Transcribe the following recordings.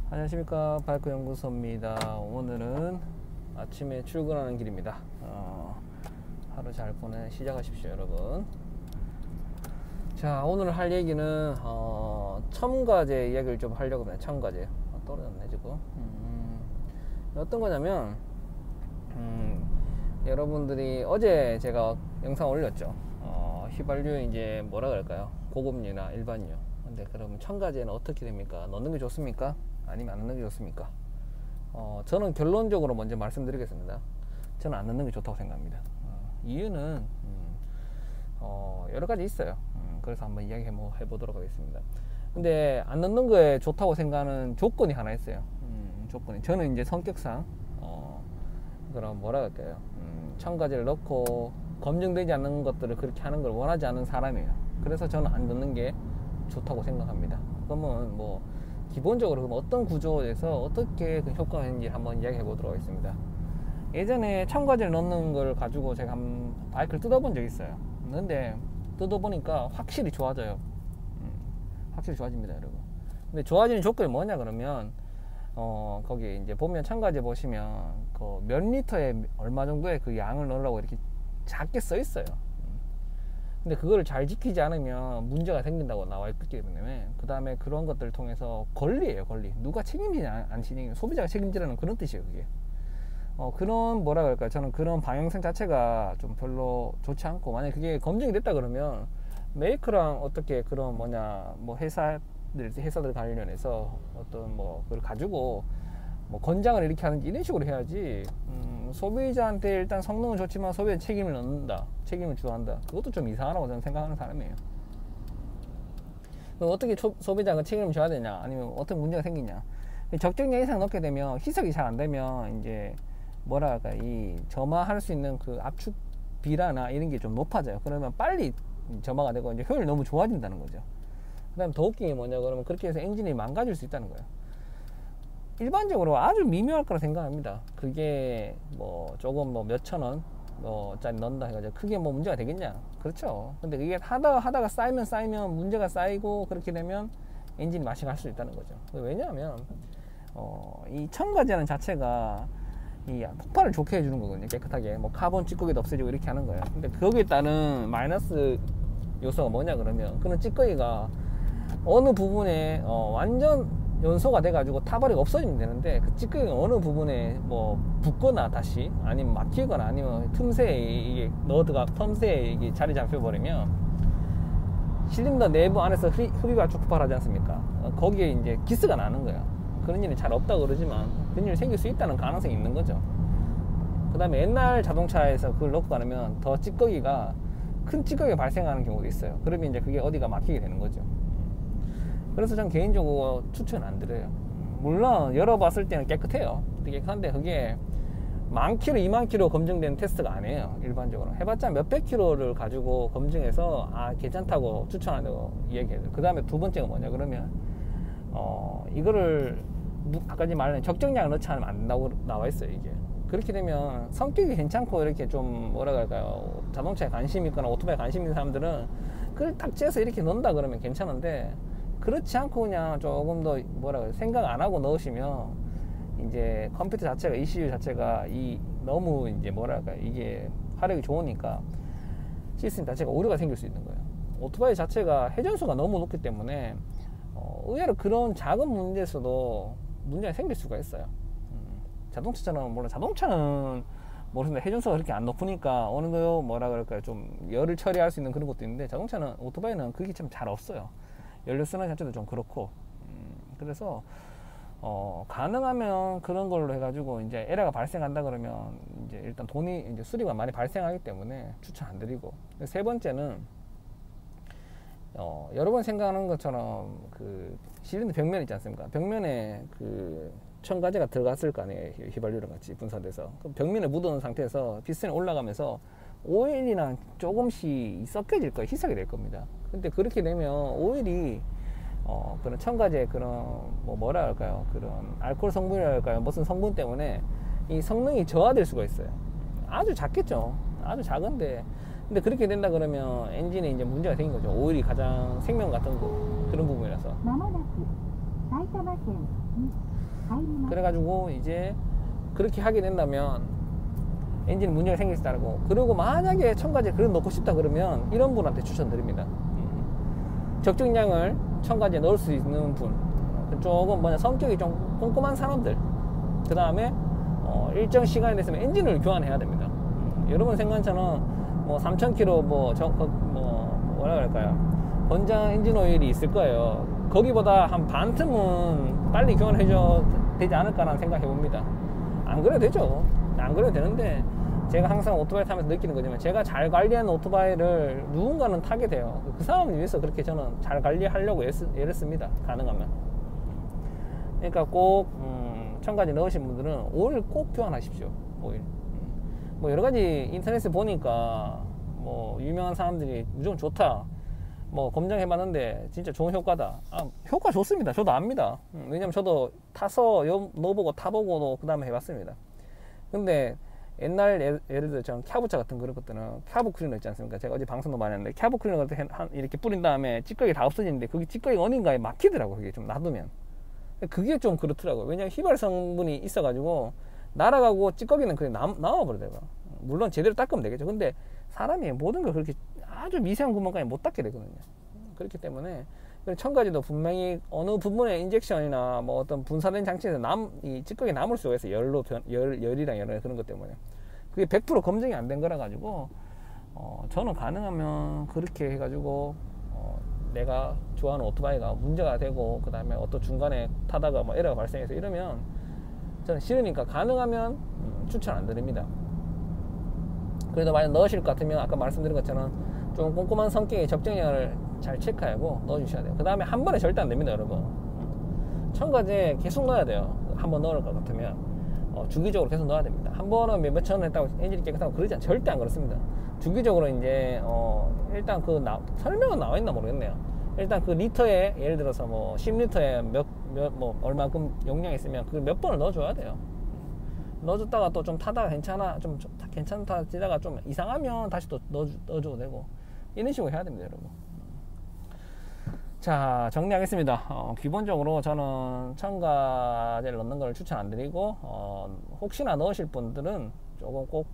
안녕하십니까, 바이크 연구소입니다. 오늘은 아침에 출근하는 길입니다. 하루 잘 시작하십시오, 여러분. 자, 오늘 할 얘기는 첨가제 이야기를 좀 하려고 합니다. 첨가제. 떨어졌네 지금. 어떤 거냐면 여러분들이 어제 제가 영상 올렸죠. 휘발유 이제 뭐라 그럴까요, 고급유나 일반유. 근데 그럼 첨가제는 어떻게 됩니까? 넣는 게 좋습니까? 아니면 안 넣는 게 좋습니까? 저는 결론적으로 먼저 말씀드리겠습니다. 저는 안 넣는 게 좋다고 생각합니다. 이유는 여러 가지 있어요. 그래서 한번 이야기 해보도록 하겠습니다. 근데 안 넣는 거에 좋다고 생각하는 조건이 하나 있어요. 조건이, 저는 이제 성격상 그럼 뭐라 할까요, 첨가제를 넣고 검증되지 않는 것들을 그렇게 하는 걸 원하지 않는 사람이에요. 그래서 저는 안 넣는 게 좋다고 생각합니다. 그러면 뭐 기본적으로 그럼 어떤 구조에서 어떻게 그 효과가 있는지 한번 이야기해 보도록 하겠습니다. 예전에 첨가제를 넣는 걸 가지고 제가 한 바이크를 뜯어본 적이 있어요. 근데 뜯어보니까 확실히 좋아져요. 확실히 좋아집니다, 여러분. 근데 좋아지는 조건이 뭐냐 그러면 거기 이제 보면 첨가제 보시면 그 몇 리터에 얼마 정도의 그 양을 넣으라고 이렇게 작게 써 있어요. 근데 그거를 잘 지키지 않으면 문제가 생긴다고 나와 있기 때문에, 그 다음에 그런 것들을 통해서 권리예요, 권리. 누가 책임지냐 안 책임지냐, 소비자가 책임지라는 그런 뜻이에요, 그게. 그런 뭐라 그럴까요, 저는 그런 방향성 자체가 좀 별로 좋지 않고, 만약에 그게 검증이 됐다 그러면 메이커랑 어떻게 그런 뭐 회사들 관련해서 어떤 뭐 그걸 가지고 뭐 권장을 이렇게 하는지 이런 식으로 해야지, 소비자한테 일단 성능은 좋지만 소비자 책임을 넣는다, 책임을 주한다, 그것도 좀 이상하다고 저는 생각하는 사람이에요. 어떻게 소비자가 책임을 져야 되냐, 아니면 어떤 문제가 생기냐. 적정량 이상 넣게 되면 희석이 잘 안 되면 이제 뭐라 할까, 이 점화할 수 있는 그 압축 비라나 이런 게 좀 높아져요. 그러면 빨리 점화가 되고 이제 효율이 너무 좋아진다는 거죠. 그 다음 더 웃긴 게 뭐냐 그러면, 그렇게 해서 엔진이 망가질 수 있다는 거예요. 일반적으로 아주 미묘할 거라 생각합니다. 그게 뭐 조금 뭐 몇천 원 짜리 넣는다 해가지고 크게 뭐 문제가 되겠냐? 그렇죠. 근데 이게 하다가 쌓이면 문제가 쌓이고, 그렇게 되면 엔진이 맛이 갈 수 있다는 거죠. 왜냐하면 이 첨가제는 자체가 이 폭발을 좋게 해주는 거거든요. 깨끗하게 뭐 카본 찌꺼기도 없애지고 이렇게 하는 거예요. 근데 거기에 따른 마이너스 요소가 뭐냐 그러면, 그런 찌꺼기가 어느 부분에 완전 연소가 돼가지고 타버리가 없어지면 되는데, 그 찌꺼기가 어느 부분에 뭐 붙거나 다시 아니면 막히거나 아니면 틈새에 이게 틈새에 이게 자리 잡혀버리면 실린더 내부 안에서 흡입과 폭발하지 않습니까? 거기에 이제 기스가 나는 거예요. 그런 일이 잘 없다고 그러지만 그런 일이 생길 수 있다는 가능성이 있는 거죠. 그 다음에 옛날 자동차에서 그걸 넣고 가면 더 큰 찌꺼기가 발생하는 경우도 있어요. 그러면 이제 그게 어디가 막히게 되는 거죠. 그래서 전 개인적으로 추천 안 드려요. 물론 열어봤을 때는 깨끗해요. 깨끗한데 그게 10,000km, 20,000km 검증된 테스트가 아니에요. 일반적으로 해봤자 몇백 킬로를 가지고 검증해서 괜찮다고 추천한다고 이야기해요. 그 다음에 두 번째가 뭐냐 그러면 이거를 아까 말한 적정량을 넣지 않으면 안 된다고 나와 있어요. 이게 그렇게 되면 성격이 괜찮고 이렇게 좀 뭐라 그럴까요, 자동차에 관심 있거나 오토바이에 관심 있는 사람들은 그걸 딱 째서 이렇게 넣는다 그러면 괜찮은데, 그렇지 않고 그냥 조금 더 뭐라 그래, 생각 안 하고 넣으시면 이제 컴퓨터 자체가, ECU 자체가 너무 이제 뭐랄까, 이게 화력이 좋으니까 시스템 자체가 오류가 생길 수 있는 거예요. 오토바이 자체가 회전수가 너무 높기 때문에 의외로 그런 작은 문제에서도 문제가 생길 수가 있어요. 자동차처럼, 물론 자동차는 모르겠는데 회전수가 그렇게 안 높으니까 어느 정도 뭐라 그럴까요, 좀 열을 처리할 수 있는 그런 것도 있는데, 오토바이는 그게 좀 잘 없어요. 연료 쓰는 자체도 좀 그렇고. 그래서 가능하면 그런 걸로 해가지고 이제 에러가 발생한다 그러면 이제 일단 돈이 이제 수리가 많이 발생하기 때문에 추천 안 드리고. 세 번째는 여러 번 생각하는 것처럼 그 실린더 벽면 있지 않습니까? 벽면에 그 첨가제가 들어갔을 거 아니에요. 휘발유랑 같이 분사돼서 그럼 벽면에 묻어놓은 상태에서 피스톤이 올라가면서 오일이랑 조금씩 섞여질 거예요. 희석이 될 겁니다. 근데 그렇게 되면 오일이 그런 첨가제, 그런 뭐라 할까요, 그런 알코올 성분이라 할까요, 무슨 성분 때문에 이 성능이 저하될 수가 있어요. 아주 작겠죠. 아주 작은데, 근데 그렇게 된다 그러면 엔진에 이제 문제가 생긴 거죠. 오일이 가장 생명 같은 거, 그런 부분이라서. 그래가지고 이제 그렇게 하게 된다면 엔진 문제가 생길 수 있다고. 그리고 만약에 첨가제를 그래 넣고 싶다 그러면 이런 분한테 추천드립니다. 적정량을 첨가제에 넣을 수 있는 분, 조금 뭐냐 성격이 좀 꼼꼼한 사람들, 그 다음에 일정 시간이 됐으면 엔진을 교환해야 됩니다. 여러분 생각처럼 뭐 3,000km 뭐라 그럴까요, 권장 엔진 오일이 있을 거예요. 거기보다 한 반 틈은 빨리 교환해줘 되지 않을까라는 생각 해봅니다. 안 그래도 되죠. 안 그래도 되는데, 제가 항상 오토바이 타면서 느끼는 거지만, 제가 잘 관리하는 오토바이를 누군가는 타게 돼요. 그 사람을 위해서 그렇게 저는 잘 관리하려고 애를 씁니다. 가능하면. 그러니까 꼭 첨가제 넣으신 분들은 오일 꼭 교환하십시오. 오일. 뭐 여러 가지 인터넷에 보니까 뭐 유명한 사람들이 무조건 좋다, 뭐 검증해봤는데 진짜 좋은 효과다. 효과 좋습니다. 저도 압니다. 왜냐면 저도 타서 넣어보고 타보고도 그 다음에 해봤습니다. 근데 옛날 예를 들어 저는 캬브차 같은 그런 것들은 캬브 클리너 있지 않습니까? 제가 어제 방송도 많이 했는데 캬브 클리너 이렇게 뿌린 다음에 찌꺼기 다 없어지는데, 그게 찌꺼기 어딘가에 막히더라고요. 그게 좀 놔두면. 그게 좀 그렇더라고요. 왜냐면 휘발 성분이 있어가지고 날아가고 찌꺼기는 그냥 남아버리더라고요. 물론 제대로 닦으면 되겠죠. 근데 사람이 모든 걸 그렇게 아주 미세한 구멍까지 못 닦게 되거든요. 그렇기 때문에 첨가제도 분명히 어느 부분의 인젝션이나 뭐 어떤 분사된 장치에서 이 찌꺼기 남을 수가 있어요. 열이랑 여러 그런 것 때문에. 그게 100% 검증이 안 된 거라 가지고 저는 가능하면 그렇게 해가지고 내가 좋아하는 오토바이가 문제가 되고, 그 다음에 어떤 중간에 타다가 뭐 에러가 발생해서 이러면 저는 싫으니까 가능하면 추천 안 드립니다. 그래도 만약 넣으실 것 같으면 아까 말씀드린 것처럼 좀 꼼꼼한 성격의 적정량을 잘 체크하고 넣어주셔야 돼요. 그 다음에 한 번에 절대 안 됩니다, 여러분. 첨가제 계속 넣어야 돼요. 한 번 넣을 것 같으면 주기적으로 계속 넣어야 됩니다. 한 번은 몇천 원 했다고 엔진이 깨끗하고 그러지 않아요. 절대 안 그렇습니다. 주기적으로 이제 일단 그 설명은 나와 있나 모르겠네요. 일단 그 리터에 예를 들어서 뭐 10리터에 뭐 얼마큼 용량이 있으면 그 몇 번을 넣어줘야 돼요. 넣어줬다가 또 좀 타다가 좀 괜찮다 지다가 좀 이상하면 다시 또 넣어줘도 되고, 이런 식으로 해야 됩니다, 여러분. 자, 정리하겠습니다. 기본적으로 저는 첨가제를 넣는 걸 추천 안 드리고, 혹시나 넣으실 분들은 조금 꼭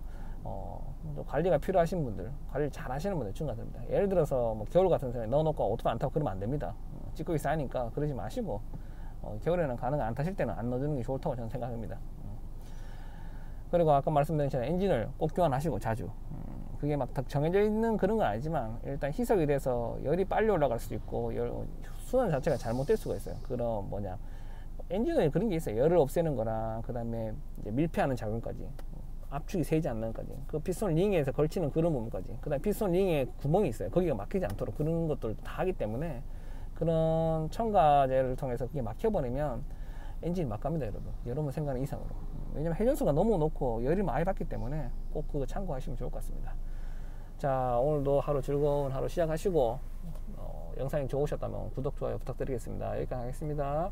관리가 필요하신 분들, 관리를 잘 하시는 분들 추천드립니다. 예를 들어서 뭐 겨울 같은 경우에 넣어놓고 오토바이 안 타고 그러면 안 됩니다. 찌꺼기 쌓이니까 그러지 마시고, 겨울에는 가능한 안 타실 때는 안 넣어주는 게 좋다고 저는 생각합니다. 그리고 아까 말씀드린 것처럼 엔진을 꼭 교환하시고 자주. 그게 막 정해져 있는 그런 건 아니지만, 일단 희석이 돼서 열이 빨리 올라갈 수도 있고, 순환 자체가 잘못될 수가 있어요. 그런 엔진에 그런 게 있어요. 열을 없애는 거랑, 그 다음에 밀폐하는 작용까지, 압축이 새지 않는 것까지, 그 피스톤 링에서 걸치는 그런 부분까지, 그 다음에 피스톤 링에 구멍이 있어요. 거기가 막히지 않도록 그런 것들 다 하기 때문에, 그런 첨가제를 통해서 그게 막혀버리면 엔진이 막 갑니다, 여러분 생각하는 이상으로. 왜냐면 회전수가 너무 높고 열이 많이 받기 때문에 꼭 그거 참고하시면 좋을 것 같습니다. 자, 오늘도 하루 즐거운 하루 시작하시고, 영상이 좋으셨다면 구독, 좋아요 부탁드리겠습니다. 여기까지 하겠습니다.